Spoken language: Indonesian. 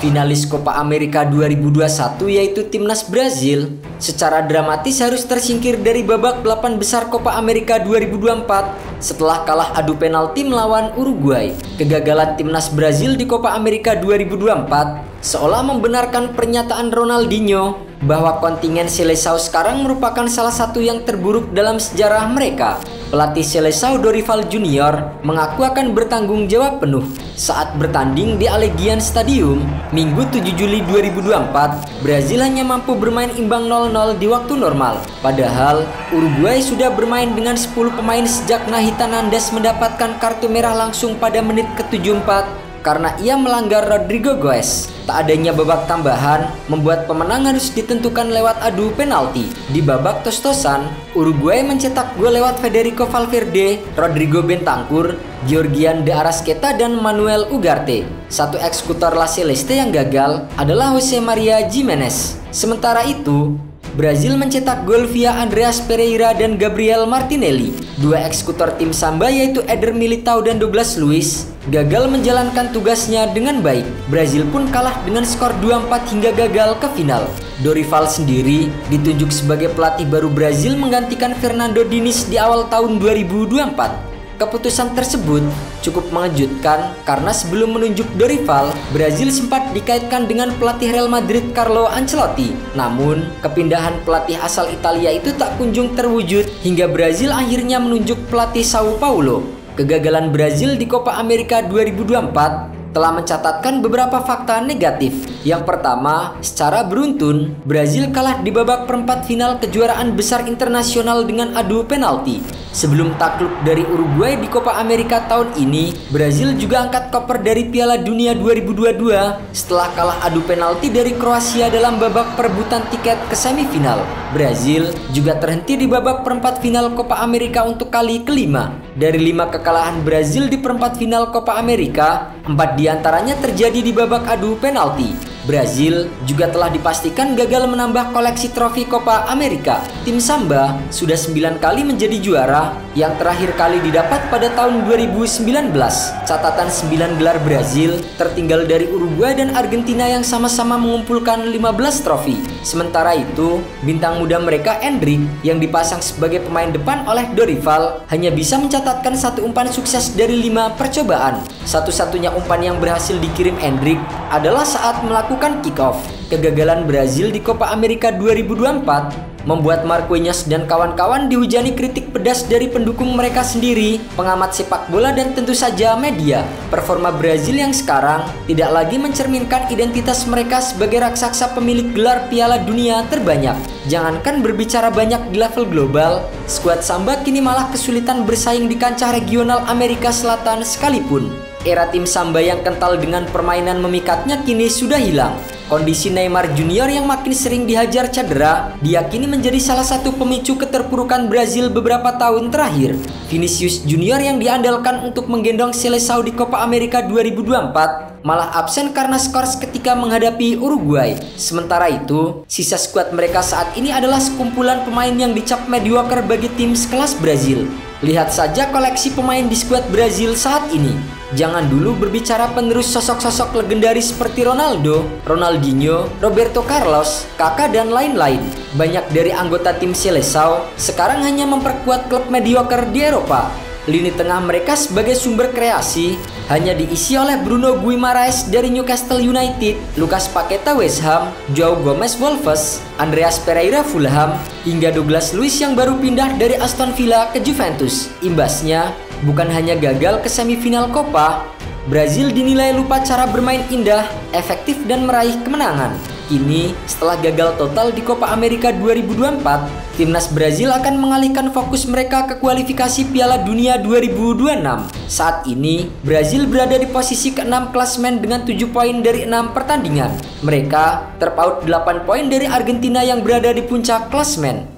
Finalis Copa America 2021 yaitu timnas Brazil secara dramatis harus tersingkir dari babak 8 besar Copa America 2024 setelah kalah adu penalti melawan Uruguay. Kegagalan timnas Brazil di Copa America 2024 seolah membenarkan pernyataan Ronaldinho bahwa kontingen Seleção sekarang merupakan salah satu yang terburuk dalam sejarah mereka. Pelatih Seleção Dorival Junior mengaku akan bertanggung jawab penuh saat bertanding di Allegiant Stadium Minggu 7 Juli 2024. Brazil hanya mampu bermain imbang 0-0 di waktu normal. Padahal Uruguay sudah bermain dengan 10 pemain sejak Nathan Andes mendapatkan kartu merah langsung pada menit ke-74 karena ia melanggar Rodrigo Goes. Tak adanya babak tambahan membuat pemenang harus ditentukan lewat adu penalti. Di babak tos-tosan, Uruguay mencetak gol lewat Federico Valverde, Rodrigo Bentancur, Georgian de Arrascaeta, dan Manuel Ugarte. Satu eksekutor La Celeste yang gagal adalah Jose Maria Gimenez. Sementara itu, Brazil mencetak gol via Andreas Pereira dan Gabriel Martinelli. Dua eksekutor tim Samba yaitu Eder Militao dan Douglas Luiz gagal menjalankan tugasnya dengan baik. Brazil pun kalah dengan skor 2-4 hingga gagal ke final. Dorival sendiri ditunjuk sebagai pelatih baru Brazil menggantikan Fernando Diniz di awal tahun 2024. Keputusan tersebut cukup mengejutkan karena sebelum menunjuk Dorival, Brazil sempat dikaitkan dengan pelatih Real Madrid Carlo Ancelotti. Namun, kepindahan pelatih asal Italia itu tak kunjung terwujud hingga Brazil akhirnya menunjuk pelatih Sao Paulo. Kegagalan Brazil di Copa America 2024 telah mencatatkan beberapa fakta negatif. Yang pertama, secara beruntun, Brazil kalah di babak perempat final kejuaraan besar internasional dengan adu penalti. Sebelum takluk dari Uruguay di Copa America tahun ini, Brazil juga angkat koper dari Piala Dunia 2022 setelah kalah adu penalti dari Kroasia dalam babak perebutan tiket ke semifinal. Brazil juga terhenti di babak perempat final Copa America untuk kali kelima. Dari 5 kekalahan Brazil di perempat final Copa America, 4 diantaranya terjadi di babak adu penalti. Brazil juga telah dipastikan gagal menambah koleksi trofi Copa America. Tim Samba sudah 9 kali menjadi juara, yang terakhir kali didapat pada tahun 2019. Catatan 9 gelar Brazil tertinggal dari Uruguay dan Argentina yang sama-sama mengumpulkan 15 trofi. Sementara itu, bintang muda mereka Endrick yang dipasang sebagai pemain depan oleh Dorival hanya bisa mencatatkan 1 umpan sukses dari 5 percobaan. Satu-satunya umpan yang berhasil dikirim Endrick adalah saat melakukan kick-off. Kegagalan Brazil di Copa America 2024 membuat Marquinhos dan kawan-kawan dihujani kritik pedas dari pendukung mereka sendiri, pengamat sepak bola, dan tentu saja media. Performa Brazil yang sekarang tidak lagi mencerminkan identitas mereka sebagai raksasa pemilik gelar Piala Dunia terbanyak. Jangankan berbicara banyak di level global, skuad Samba kini malah kesulitan bersaing di kancah regional Amerika Selatan sekalipun. Era tim Samba yang kental dengan permainan memikatnya kini sudah hilang. Kondisi Neymar Junior yang makin sering dihajar cedera diyakini menjadi salah satu pemicu keterpurukan Brazil beberapa tahun terakhir. Vinicius Junior yang diandalkan untuk menggendong Seleção di Copa America 2024 malah absen karena skor ketika menghadapi Uruguay. Sementara itu, sisa skuad mereka saat ini adalah sekumpulan pemain yang dicap mediocre bagi tim sekelas Brazil. Lihat saja koleksi pemain di skuad Brazil saat ini. Jangan dulu berbicara penerus sosok-sosok legendaris seperti Ronaldo, Ronaldinho, Roberto Carlos, Kaká, dan lain-lain. Banyak dari anggota tim Seleção sekarang hanya memperkuat klub mediocre di Eropa. Lini tengah mereka sebagai sumber kreasi hanya diisi oleh Bruno Guimaraes dari Newcastle United, Lucas Paqueta West Ham, João Gomes Wolves, Andreas Pereira Fulham, hingga Douglas Luiz yang baru pindah dari Aston Villa ke Juventus. Imbasnya, bukan hanya gagal ke semifinal Copa, Brazil dinilai lupa cara bermain indah, efektif, dan meraih kemenangan. Kini, setelah gagal total di Copa America 2024, timnas Brazil akan mengalihkan fokus mereka ke kualifikasi Piala Dunia 2026. Saat ini, Brazil berada di posisi ke-6 klasemen dengan 7 poin dari 6 pertandingan. Mereka terpaut 8 poin dari Argentina yang berada di puncak klasemen.